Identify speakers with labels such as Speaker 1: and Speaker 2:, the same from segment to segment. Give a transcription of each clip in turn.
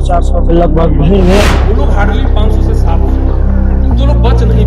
Speaker 1: 200-400 के लगभग भीड़ में
Speaker 2: वो लोग हार्डली 500 से 700 जो लोग बच नहीं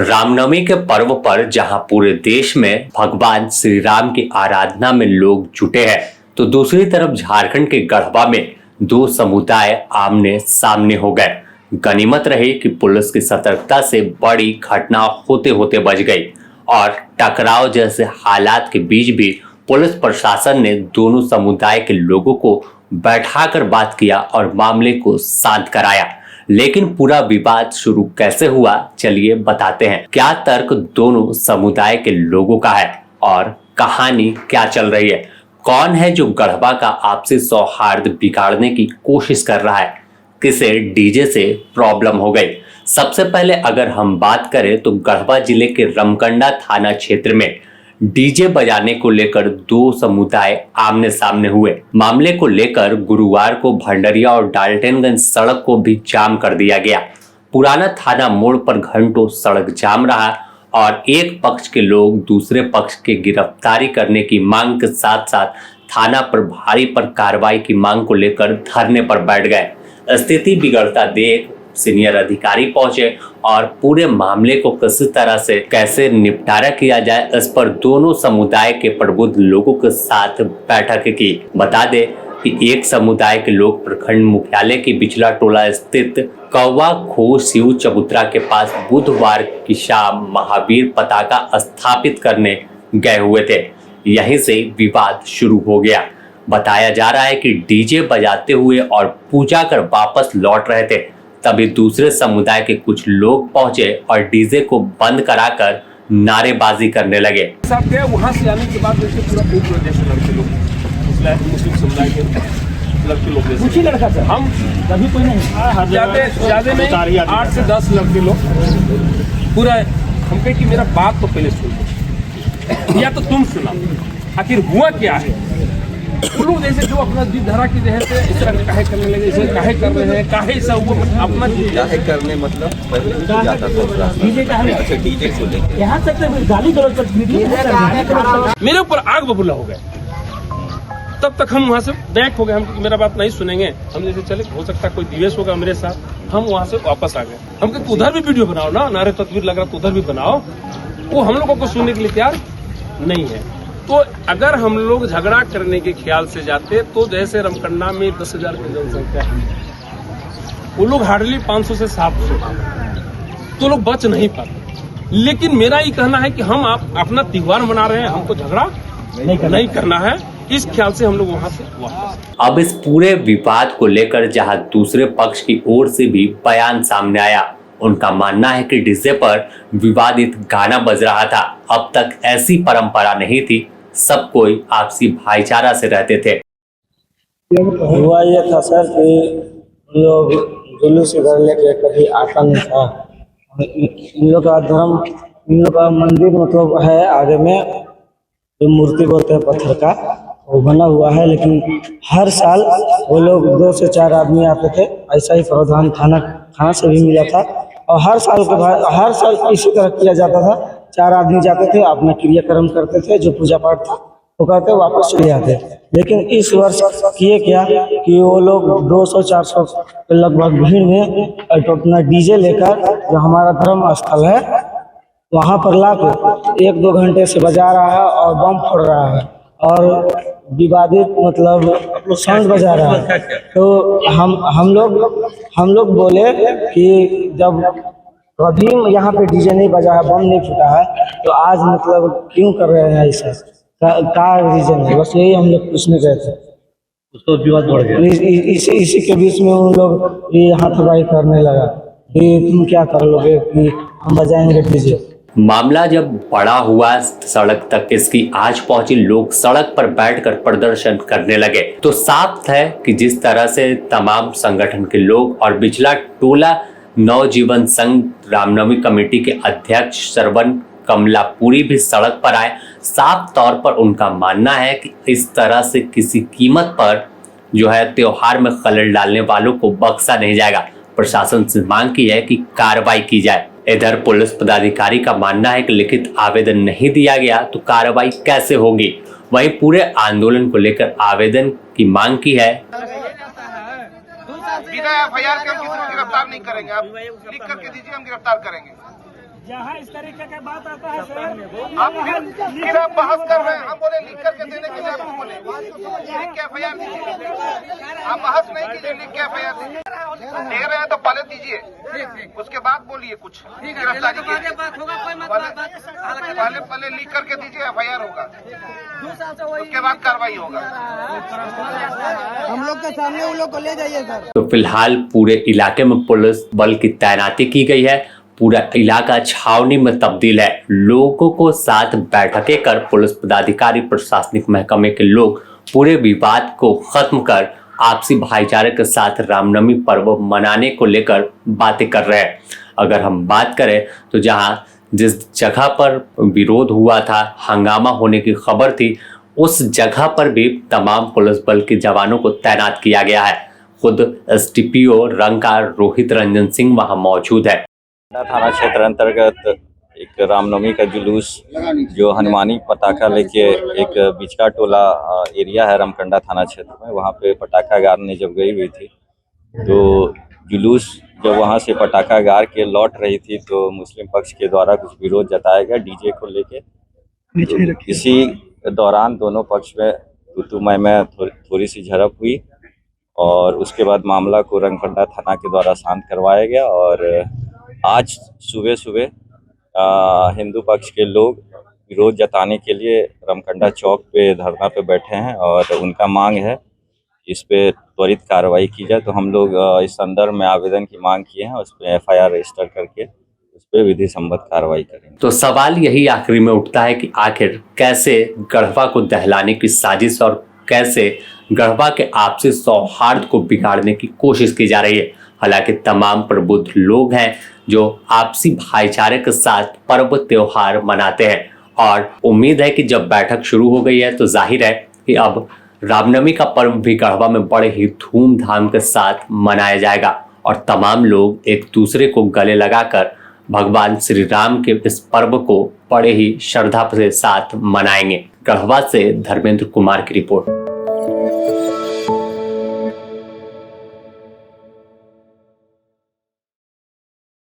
Speaker 3: रामनवमी के पर्व पर जहां पूरे देश में भगवान श्री राम की आराधना में लोग जुटे हैं, तो दूसरी तरफ झारखंड के गढ़वा में दो समुदाय आमने सामने हो गए। गनीमत रही कि पुलिस की सतर्कता से बड़ी घटना होते होते बच गई और टकराव जैसे हालात के बीच भी पुलिस प्रशासन ने दोनों समुदाय के लोगों को बैठाकर बात किया और मामले को शांत कराया। लेकिन पूरा विवाद शुरू कैसे हुआ, चलिए बताते हैं। क्या तर्क दोनों समुदाय के लोगों का है और कहानी क्या चल रही है? कौन है जो गढ़वा का आपसी सौहार्द बिगाड़ने की कोशिश कर रहा है? किसे डीजे से प्रॉब्लम हो गई? सबसे पहले अगर हम बात करें तो गढ़वा जिले के रमकंडा थाना क्षेत्र में डीजे बजाने को लेकर दो समुदाय आमने सामने हुए। मामले को लेकर गुरुवार को भंडरिया और डाल्टनगंज सड़क को भी जाम कर दिया गया। पुराना थाना मोड़ पर घंटों सड़क जाम रहा और एक पक्ष के लोग दूसरे पक्ष के गिरफ्तारी करने की मांग के साथ साथ थाना प्रभारी पर कार्रवाई की मांग को लेकर धरने पर बैठ गए। स्थिति बिगड़ता देख सीनियर अधिकारी पहुंचे और पूरे मामले को किसी तरह से कैसे निपटारा किया जाए, इस पर दोनों समुदाय के प्रबुद्ध लोगों के साथ बैठक की। बता दे कि एक समुदाय के लोग प्रखंड मुख्यालय की बिचला टोला स्थित कौवा खो शिव चबूतरा के पास बुधवार की शाम महावीर पताका स्थापित करने गए हुए थे। यहीं से विवाद शुरू हो गया। बताया जा रहा है कि डीजे बजाते हुए और पूजा कर वापस लौट रहे थे, तभी दूसरे समुदाय के कुछ लोग पहुंचे और डीजे को बंद कराकर नारेबाजी करने लगे।
Speaker 2: वहाँ से आने के बाद देखिए पूरा लड़के लोग मुस्लिम समुदाय के लड़के लोग कुछ ही लड़का सर, हम कभी कोई नहीं ज्यादा नहीं 8 से 10 लड़के लोग पूरा। हम कहे कि मेरा बात तो पहले सुन या तो तुम सुना, आखिर हुआ क्या है। वो लोग जैसे जो अपना जिद धरा की रहे थे, इस तरह काहे करने लगे, इसे काहे कर रहे हैं, काहे ऐसा हुआ, अपना
Speaker 4: काहे करने मतलब जाता था
Speaker 1: डीजे का है।
Speaker 4: अच्छा डीजे को लेके
Speaker 1: यहाँ तक गाली गलौज पर
Speaker 2: मेरे ऊपर आग बबूला हो गए। तब तक हम वहाँ से बैक हो गए। हम मेरा बात नहीं सुनेंगे, हम जैसे चले, हो सकता कोई दिवेश होगा मेरे साथ, हम वहाँ से वापस आ गए। हम कहे उधर भी वीडियो बनाओ ना, नारे तस्वीर लग रहा तो उधर भी बनाओ। वो हम लोगों को सुनने के लिए तैयार नहीं है। तो अगर हम लोग झगड़ा करने के ख्याल से जाते तो जैसे रमकंडा में 10,000 की जनसंख्या है, वो लोग हार्डली 500 से 700 तो लोग बच नहीं पाते। लेकिन मेरा ये कहना है कि हम आप अपना त्योहार मना रहे हैं, हमको झगड़ा नहीं करना है, इस ख्याल से हम लोग वहां से वापस।
Speaker 3: अब इस पूरे विवाद को लेकर जहां दूसरे पक्ष की ओर से भी बयान सामने आया, उनका मानना है कि डीजे पर विवादित गाना बज रहा था। अब तक ऐसी परंपरा नहीं थी, सब कोई आपसी भाईचारा से रहते थे।
Speaker 1: हुआ ये था सर कि लोग जुलूस इधर लेके कभी आता नहीं था। इन लोग का धर्म, इन लोग का मंदिर मतलब है आगे में, जो मूर्ति बोलते हैं पत्थर का, वो बना हुआ है। लेकिन हर साल वो लोग 2 से 4 आदमी आते थे। ऐसा ही प्रावधान थाना से भी मिला था और हर साल इसी तरह किया जाता था। 4 आदमी जाते थे, अपना क्रियाक्रम करते थे, जो पूजा पाठ था वो करते, वापस चले जाते। लेकिन इस वर्ष किए क्या कि वो लोग 200-400 के लगभग भीड़ में अपना डीजे लेकर, जो हमारा धर्म स्थल है वहाँ पर ला के 1-2 घंटे से बजा रहा है और बम फोड़ रहा है और विवादित मतलब साउंड बजा रहा है। तो हम लोग बोले कि जब कभी यहाँ पे डीजे नहीं बजा है, बम नहीं फूटा है, तो आज मतलब क्यों कर रहे हैं ऐसा, क्या रीजन है? बस यही हम लोग पूछने गए थे।
Speaker 4: उसको विवाद बढ़ गया।
Speaker 1: इसी के बीच में उन लोग ये हाथापाई करने लगा कि तुम क्या कर लोगे कि हम बजाएंगे डीजे।
Speaker 3: मामला जब बड़ा हुआ सड़क तक इसकी आज पहुंची, लोग सड़क पर बैठकर प्रदर्शन करने लगे। तो साफ है कि जिस तरह से तमाम संगठन के लोग और बिचला टोला नवजीवन संघ रामनवमी कमेटी के अध्यक्ष श्रवण कमलापुरी भी सड़क पर आए, साफ तौर पर उनका मानना है कि इस तरह से किसी कीमत पर जो है त्योहार में खलल डालने वालों को बख्शा नहीं जाएगा। प्रशासन से मांग की है कि कार्रवाई की जाए। इधर पुलिस पदाधिकारी का मानना है कि लिखित आवेदन नहीं दिया गया तो कार्रवाई कैसे होगी। वहीं पूरे आंदोलन को लेकर आवेदन की मांग की है।
Speaker 5: बिना एफआईआर के हम किसी को गिरफ्तार नहीं करेंगे। आप लिख करके दीजिए, हम गिरफ्तार करेंगे।
Speaker 6: जहाँ इस तरीके का बात आता है सर,
Speaker 5: आप फिर आप बहस कर रहे हैं। हम बोले लिख करके देने के लिए आपको बोले लिख के एफआईआर दीजिए। आप बहस नहीं कीजिए, लिख के एफआईआर दीजिए। दे रहे हैं तो पहले दीजिए, उसके बाद बोलिए कुछ गिरफ्तारी के पहले लिख करके दीजिए, एफआईआर होगा, उसके बाद कार्रवाई होगा।
Speaker 6: हम लोग के सामने उन लोग को ले जाइए सर।
Speaker 3: तो फिलहाल पूरे इलाके में पुलिस बल की तैनाती की गई है। पूरा इलाका छावनी में तब्दील है। लोगों को साथ बैठकें कर पुलिस पदाधिकारी, प्रशासनिक महकमे के लोग पूरे विवाद को खत्म कर आपसी भाईचारे के साथ रामनवमी पर्व मनाने को लेकर बातें कर रहे हैं। अगर हम बात करें तो जहां जिस जगह पर विरोध हुआ था, हंगामा होने की खबर थी, उस जगह पर भी तमाम पुलिस बल के जवानों को तैनात किया गया है। खुद एसडीपीओ रंका रोहित रंजन सिंह वहां मौजूद है।
Speaker 7: थाना क्षेत्र अंतर्गत एक रामनवमी का जुलूस जो हनुमानी पताखा लेके एक बिचका टोला एरिया है रामकंडा थाना क्षेत्र में, वहाँ पे पटाखा गारने जब गई हुई थी तो जुलूस जब वहाँ से पटाखा गार के लौट रही थी तो मुस्लिम पक्ष के द्वारा कुछ विरोध जताया गया डीजे को लेके। तो इसी दौरान दोनों पक्ष में तू-तू मैं थोड़ी सी झड़प हुई और उसके बाद मामला को रामकंडा थाना के द्वारा शांत करवाया गया। और आज सुबह सुबह हिंदू पक्ष के लोग विरोध जताने के लिए रामकंडा चौक पे धरना पे बैठे हैं और उनका मांग है इस पे त्वरित कार्रवाई की जाए। तो हम लोग इस संदर्भ में आवेदन की मांग किए हैं, उस पर एफआईआर रजिस्टर करके उस पर विधि सम्मत कार्रवाई करेंगे।
Speaker 3: तो सवाल यही आखिरी में उठता है कि आखिर कैसे गढ़वा को दहलाने की साजिश और कैसे गढ़वा के आपसी सौहार्द को बिगाड़ने की कोशिश की जा रही है। हालांकि तमाम प्रबुद्ध लोग हैं जो आपसी भाईचारे के साथ पर्व त्योहार मनाते हैं और उम्मीद है कि जब बैठक शुरू हो गई है तो जाहिर है कि अब रामनवमी का पर्व भी गढ़वा में बड़े ही धूमधाम के साथ मनाया जाएगा और तमाम लोग एक दूसरे को गले लगाकर भगवान श्री राम के इस पर्व को बड़े ही श्रद्धा के साथ मनाएंगे। गढ़वा से धर्मेंद्र कुमार की रिपोर्ट।